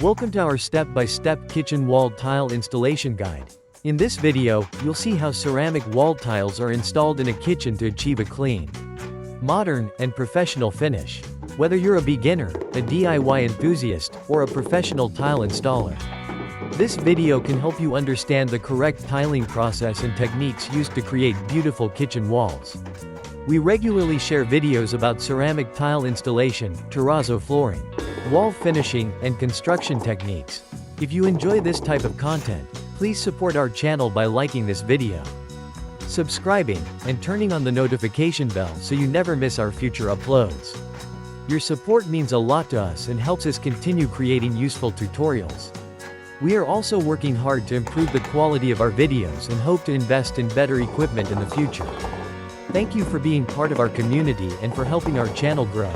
Welcome to our step-by-step kitchen walled tile installation guide. In this video, you'll see how ceramic walled tiles are installed in a kitchen to achieve a clean, modern, and professional finish. Whether you're a beginner, a DIY enthusiast, or a professional tile installer, this video can help you understand the correct tiling process and techniques used to create beautiful kitchen walls. We regularly share videos about ceramic tile installation, terrazzo flooring, wall finishing, and construction techniques. If you enjoy this type of content, please support our channel by liking this video, subscribing, and turning on the notification bell so you never miss our future uploads. Your support means a lot to us and helps us continue creating useful tutorials. We are also working hard to improve the quality of our videos and hope to invest in better equipment in the future. Thank you for being part of our community and for helping our channel grow.